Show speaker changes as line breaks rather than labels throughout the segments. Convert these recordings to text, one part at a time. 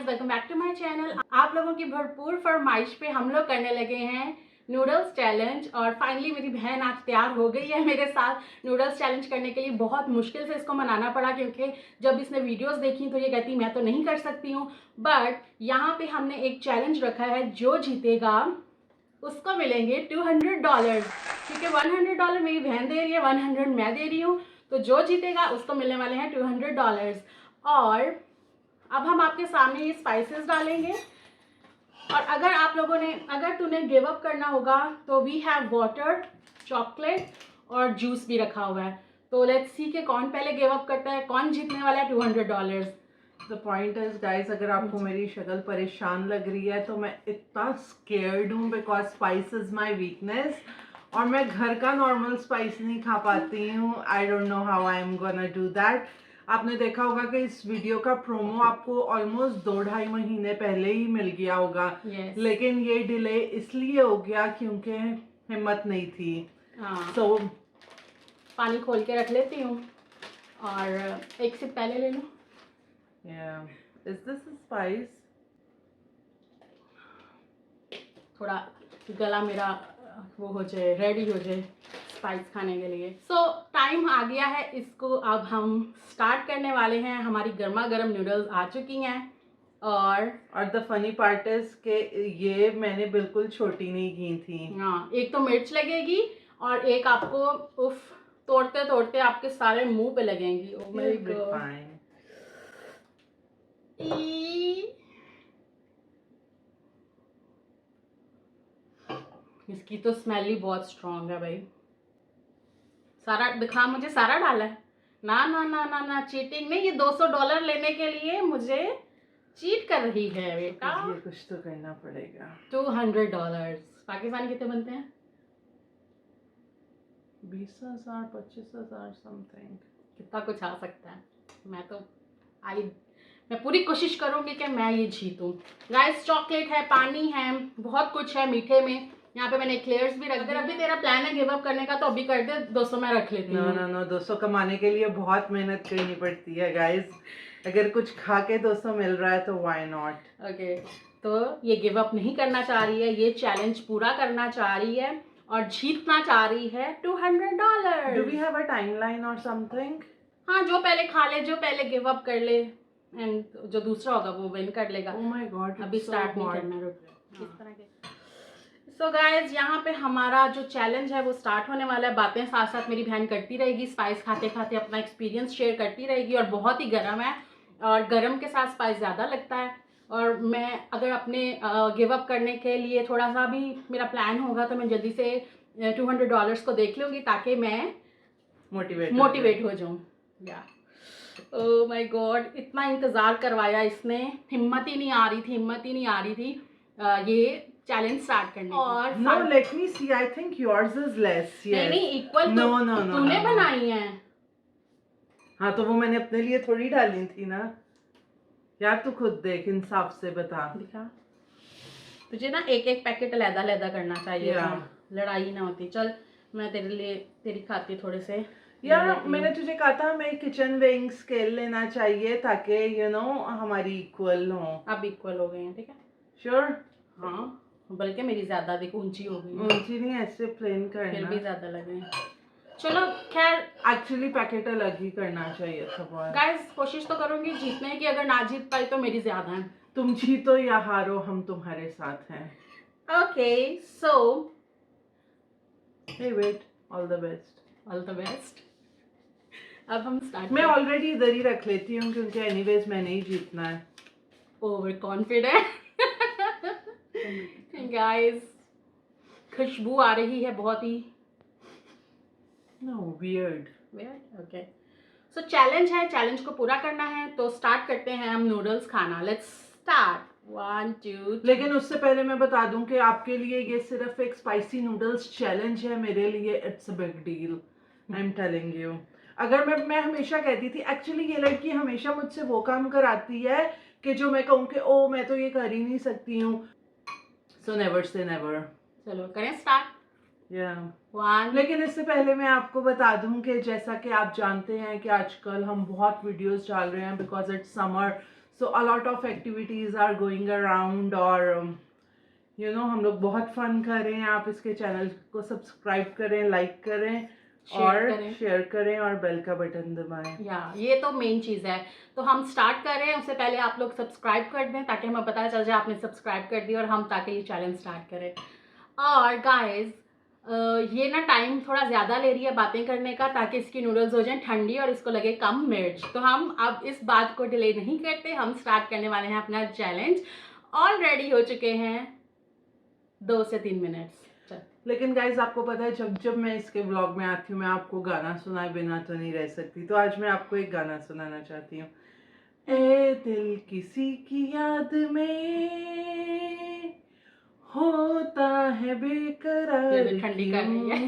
Guys, welcome back to my channel. आप लोगों की भरपूर फरमाइश पे हम लोग करने लगे हैं नूडल्स चैलेंज और फाइनली मेरी बहन आज तैयार हो गई है मेरे साथ नूडल्स चैलेंज करने के लिए। बहुत मुश्किल से इसको मनाना पड़ा क्योंकि जब इसने वीडियोस देखी तो ये कहती मैं तो नहीं कर सकती हूँ। बट यहाँ पे हमने एक चैलेंज रखा है, जो जीतेगा उसको मिलेंगे $200 क्योंकि $100 मेरी बहन दे रही है, 100 मैं दे रही हूँ। तो जो जीतेगा उसको मिलने वाले हैं $200। और अब हम आपके सामने ये स्पाइसेस डालेंगे और अगर तूने गिव अप करना होगा तो वी हैव वाटर, चॉकलेट और जूस भी रखा हुआ है। तो लेट्स सी कि कौन पहले गिव अप करता है, कौन जीतने वाला है $200।
द पॉइंट इज गाइस, अगर आपको मेरी शक्ल परेशान लग रही है तो मैं इतना स्केर्ड हूँ because spice is my weakness और मैं घर का नॉर्मल स्पाइस नहीं खा पाती हूँ। I don't know how I am gonna do that. आपने देखा होगा कि इस वीडियो का प्रोमो आपको ऑलमोस्ट 2-2.5 महीने पहले ही मिल गया होगा।
Yes.
लेकिन ये डिले इसलिए हो गया क्योंकि हिम्मत नहीं थी। So,
पानी खोल के रख लेती हूँ और एक सिप पहले ले लूँ।
is this a spice?
थोड़ा गला मेरा वो हो जाए, रेडी हो जाए स्पाइस खाने के लिए। सो टाइम आ गया है, इसको अब हम स्टार्ट करने वाले हैं। हमारी गर्मा गर्म नूडल्स आ चुकी हैं और
द फनी पार्ट इज के ये मैंने बिल्कुल छोटी नहीं की थी।
हाँ, एक तो मिर्च लगेगी और एक आपको उफ तोड़ते तोड़ते आपके सारे मुंह पे लगेंगी। ओ माय गॉड, इसकी तो स्मेल ही बहुत स्ट्रॉन्ग है भाई। सारा दिखा, मुझे सारा डाला है। ना ना ना ना ना, चीटिंग नहीं। ये $200 लेने के लिए मुझे चीट कर रही है बेटा।
ये कुछ तो करना पड़ेगा।
$200 पाकिस्तानी कितने बनते हैं?
20,000 25,000 समथिंग।
कितना कुछ आ सकता है। मैं पूरी कोशिश करूंगी कि मैं ये जीतूं। गाइस, चॉकलेट है, पानी है, बहुत कुछ है मीठे में। यहाँ पे मैंने क्लेयर्स भी रख दिए। अभी तेरा प्लान है गिव अप करने का तो अभी कर दे, 200 मैं रख लेती हूँ।
नो 200 कमाने के लिए बहुत मेहनत करनी पड़ती है गाइस। अगर कुछ खा के 200 मिल रहा है तो व्हाई नॉट।
ओके, तो ये गिव अप नहीं करना चाह रही है, ये चैलेंज पूरा करना चाह रही है और जीतना चाह रही है $200।
Do we have a timeline और समथिंग?
हाँ, जो पहले खा ले, जो पहले गिव अप कर ले एंड जो दूसरा होगा वो विन कर लेगा।
ओह माय गॉड,
अभी स्टार्ट नहीं करना, रुक इस तरह के। सो गाइज, यहाँ पे हमारा जो चैलेंज है वो स्टार्ट होने वाला है। बातें साथ साथ मेरी बहन करती रहेगी, स्पाइस खाते खाते अपना एक्सपीरियंस शेयर करती रहेगी। और बहुत ही गर्म है और गर्म के साथ स्पाइस ज़्यादा लगता है। और मैं अगर अपने गिव अप करने के लिए थोड़ा सा भी मेरा प्लान होगा तो मैं जल्दी से $200 को देख लूँगी ताकि मैं मोटिवेट हो जाऊँ। या ओह माय गॉड, इतना इंतज़ार करवाया इसने, हिम्मत ही नहीं आ रही थी ये चैलेंज स्टार्ट करने की। और
no, let me see, I think yours is less.
नहीं इक्वल।
नो
तूने बनाई है।
हाँ, तो वो मैंने अपने लिए थोड़ी डाली थी ना यार। तू खुद देख, इंसाफ से बता।
दिखा, तुझे ना एक एक पैकेट अलग करना चाहिए था, लड़ाई ना होती। चल मैं तेरे लिए तेरी खाती थोड़े से।
यार मैंने तुझे कहा था मैं किचन वेइंग स्केल लेना चाहिए ताकि यू नो हमारी इक्वल हो।
अब इक्वल हो गए हैं, ठीक है?
श्योर।
हाँ, बल्कि मेरी ज्यादा देखो ऊंची हो गई।
ऊंची नहीं, ऐसे प्लेन करना,
फिर भी ज्यादा लगे। चलो खैर,
एक्चुअली पैकेट अलग ही करना चाहिए था।
गाइस, कोशिश तो करूंगी जीतने की। अगर ना जीत पाई तो मेरी ज्यादा है।
तुम जीतो या हारो, हम तुम्हारे साथ हैं।
Okay, so
hey wait, all the best.
अब हम स्टार्ट।
मैं ऑलरेडी इधर ही रख लेती हूँ क्योंकि एनीवेज मैंने ही जीतना है।
Overconfident. गाइस, खुशबू आ रही है बहुत ही।
No, weird.
Okay, so challenge है, चैलेंज को पूरा करना है तो स्टार्ट करते हैं हम नूडल्स खाना। Let's start. 1 2।
लेकिन उससे पहले मैं बता दूं कि आपके लिए ये सिर्फ एक स्पाइसी नूडल्स चैलेंज है, मेरे लिए it's a big deal. I am telling you. अगर मैं हमेशा कहती थी, एक्चुअली ये लड़की हमेशा मुझसे वो काम कराती है कि जो मैं कहूँ कि ओ मैं तो ये कर ही नहीं सकती हूँ। So never say never.
चलो करें स्टार्ट। लेकिन
इससे पहले मैं आपको बता दूं कि जैसा कि आप जानते हैं कि आजकल हम बहुत वीडियोस डाल रहे हैं because it's summer. So a lot of activities are going around और हम लोग बहुत फन कर रहे हैं। आप इसके चैनल को सब्सक्राइब करें, लाइक करें और शेयर करें और बेल का बटन दबाएं।
ये तो मेन चीज़ है। तो हम स्टार्ट कर रहे हैं, उससे पहले आप लोग सब्सक्राइब कर दें ताकि हमें पता चल जाए आपने सब्सक्राइब कर दिया और हम ताकि ये चैलेंज स्टार्ट करें। और गाइस ये ना टाइम थोड़ा ज़्यादा ले रही है बातें करने का, ताकि इसकी नूडल्स हो जाएं ठंडी और इसको लगे कम मिर्च। तो हम अब इस बात को डिले नहीं करते, हम स्टार्ट करने वाले हैं अपना चैलेंज। ऑलरेडी हो चुके हैं 2 से 3 मिनट्स।
लेकिन गाइज आपको पता है, जब जब मैं इसके व्लॉग में आती हूँ मैं आपको गाना सुनाए बिना तो नहीं रह सकती। तो आज मैं आपको एक गाना सुनाना चाहती हूँ। ए दिल किसी की याद में होता है बेकरार
ठंडी कर रही है।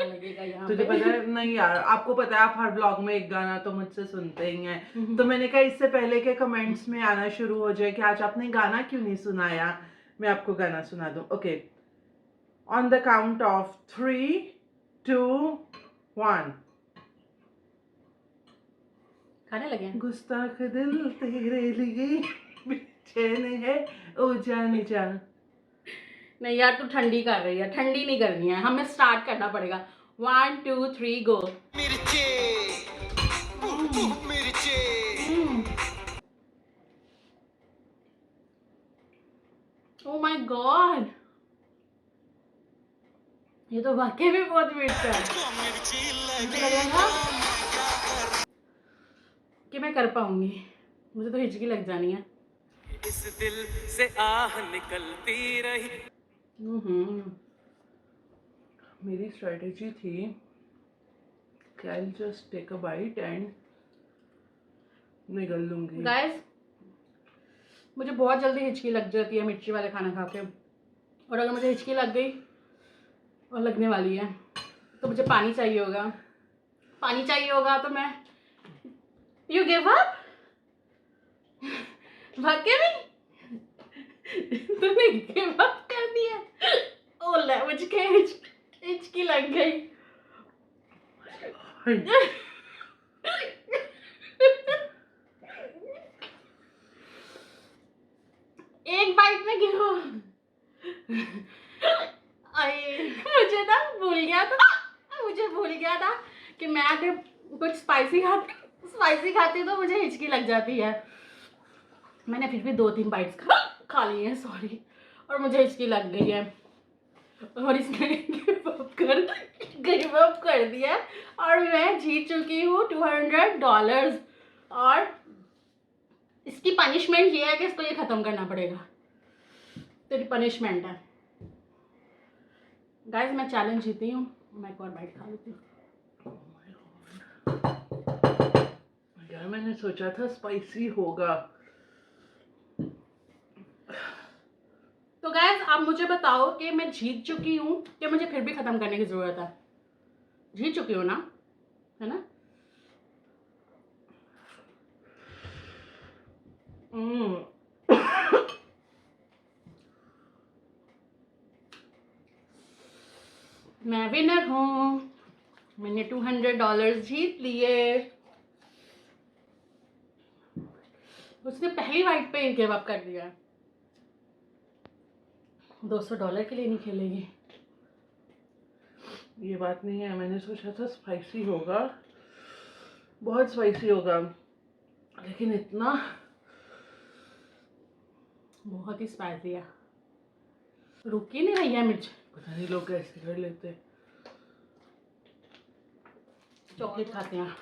लगेगा यहाँ
तुझे पता है? नहीं यार, आपको पता है आप हर व्लॉग में एक गाना तो मुझसे सुनते ही हैं। तो मैंने कहा इससे पहले के कमेंट्स में आना शुरू हो जाए कि आज आपने गाना क्यों नहीं सुनाया, मैं आपको गाना सुना दूं। Okay, on the count of 3, 2, 1।
खाने लगे हैं।
गुस्ताख दिल तेरे लिए बेचैन है ओ जाने जा।
नहीं यार, तू ठंडी कर रही है, ठंडी नहीं करनी है, हमें स्टार्ट करना पड़ेगा। 1 2 3 गो।
मिर्चे मिर्चे
ओह माय गॉड, ये तो वाकई में बहुत मिर्च है। मुझे लगेगा कि मैं कर पाऊंगी, मुझे तो हिचकी लग जानी है।
इस दिल से आह निकलती रही।
मेरी स्ट्रेटेजी थी कि I just take a bite and निगल लूंगी।
गाइस, मुझे बहुत जल्दी हिचकी लग जाती है मिर्ची वाले खाना खा के, और अगर मुझे हिचकी लग गई और लगने वाली है तो मुझे पानी चाहिए होगा। पानी चाहिए होगा तो मैं यू गिव अप। वाकई में तुमने गिव अप कर दिया। ओला मुझे हिचकी लग गई। एक बाइट में गिरो। मुझे ना भूल गया था कि मैं अगर कुछ स्पाइसी खाती तो मुझे हिचकी लग जाती है। मैंने फिर भी 2-3 बाइट्स खा ली हैं, सॉरी, और मुझे हिचकी लग गई है और इसने गिव अप कर दिया और मैं जीत चुकी हूँ $200। और इसकी पनिशमेंट ये है कि इसको ये ख़त्म करना पड़ेगा। तेरी पनिशमेंट है। गाइस, मैं चैलेंज जीती हूँ, मैं एक और बाइट खा लेती हूँ।
यार मैंने सोचा था स्पाइसी होगा।
तो गाइस, आप मुझे बताओ कि मैं जीत चुकी हूँ कि मुझे फिर भी ख़त्म करने की ज़रूरत है? जीत चुकी हूँ ना, है ना? मैं विनर हूँ, मैंने $200 जीत लिए। उसने पहली बाइट पे गिव अप कर दिया। $200 के लिए नहीं खेलेगी।
ये बात नहीं है, मैंने सोचा था स्पाइसी होगा, बहुत स्पाइसी होगा, लेकिन इतना
बहुत ही स्पाइसी है। रुक ही नहीं रही है मिर्च।
पता नहीं लोग कैसे कर लेते।
चॉकलेट खाते हैं,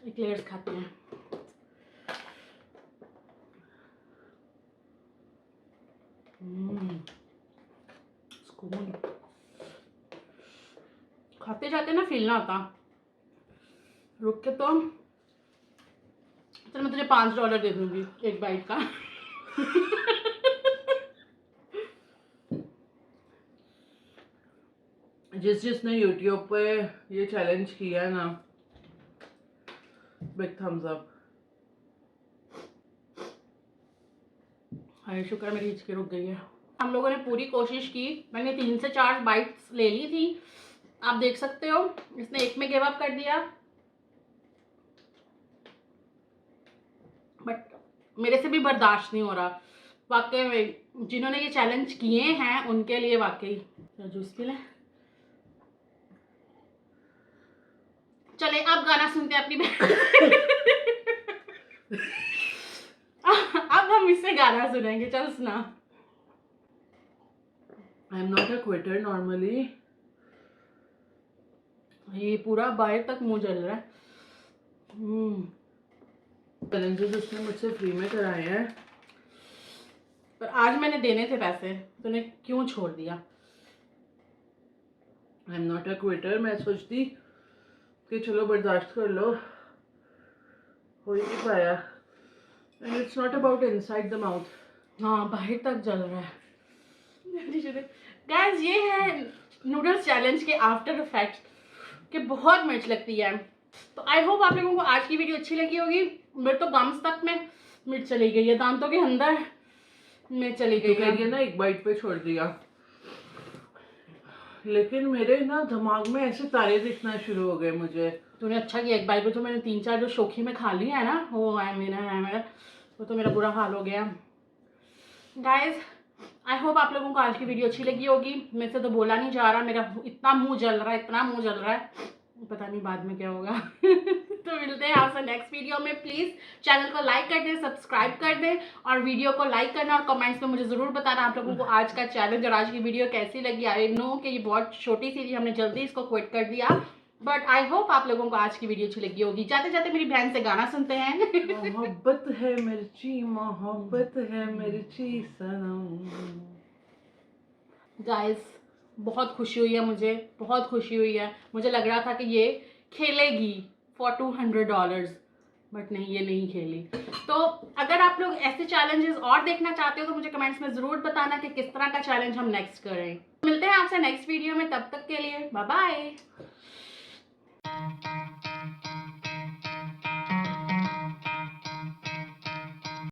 एक्लेयर्स खाते हैं। सुकून। खाते जाते ना फील ना होता। रुक के तो चल मैं तुझे $5 दे दूंगी एक बाइट का।
जिसने YouTube पे ये चैलेंज किया है ना, बिग थम्स अप।
अरे शुक्र मेरी हिचकी रुक गई है। हम लोगों ने पूरी कोशिश की, मैंने 3 से 4 बाइट्स ले ली थी, आप देख सकते हो। इसने एक में गिव अप कर दिया, बट मेरे से भी बर्दाश्त नहीं हो रहा वाकई में। जिन्होंने ये चैलेंज किए हैं उनके लिए वाकई। जूस पी लें। चले अब गाना सुनते हैं अपनी बहन। अब हम इससे गाना सुनेंगे। चल सुना।
I am not a Quetta normally.
ये पूरा बाहर तक मुंह जल रहा है।
चैलेंजेस उसने मुझसे फ्री में कराए हैं,
पर आज मैंने देने थे पैसे, तूने क्यों छोड़ दिया?
I am not a Quetta. मैं सोचती कि चलो बर्दाश्त कर लो, हो ही नहीं पाया। And it's not about inside the mouth.
हाँ बाहर तक जल रहा है। गाइस ये है नूडल्स चैलेंज के आफ्टर इफेक्ट्स कि बहुत मिर्च लगती है। तो आई होप आप लोगों को आज की वीडियो अच्छी लगी होगी। मेरे तो गम्स तक में मिर्च चली गई है, दांतों के अंदर में चली गई है।
तो ना एक बाइट पे छोड़ दिया, लेकिन मेरे ना दिमाग में ऐसे तारे दिखना शुरू हो गए मुझे।
तूने अच्छा किया, एक बाइट पे जो मैंने 3-4 जो शौकी में खा लिया है ना, वो है मेरा वो तो मेरा बुरा हाल हो गया। गाइस आई होप आप लोगों को आज की वीडियो अच्छी लगी होगी। मेरे से तो बोला नहीं जा रहा, मेरा इतना मुंह जल रहा है, इतना मुंह जल रहा है, पता नहीं बाद में क्या होगा। तो मिलते हैं आपसे नेक्स्ट वीडियो में। प्लीज़ चैनल को लाइक कर दें, सब्सक्राइब कर दें और वीडियो को लाइक करना और कमेंट्स में मुझे ज़रूर बताना आप लोगों को आज का चैलेंज और आज की वीडियो कैसी लगी। आई नो कि ये बहुत छोटी सी थी, हमने जल्दी इसको क्विट कर दिया, बट आई होप आप लोगों को आज की वीडियो अच्छी लगी होगी। जाते जाते मेरी बहन से गाना सुनते हैं।
मोहब्बत है मिर्ची, मोहब्बत है मिर्ची सनम।
गाइस बहुत खुशी हुई है, मुझे बहुत खुशी हुई है। मुझे लग रहा था कि ये खेलेगी फॉर $200, बट नहीं, ये नहीं खेली। तो अगर आप लोग ऐसे चैलेंजेस और देखना चाहते हो तो मुझे कमेंट्स में ज़रूर बताना कि किस तरह का चैलेंज हम नेक्स्ट करें। मिलते हैं आपसे नेक्स्ट वीडियो में, तब तक के लिए बाय बाय।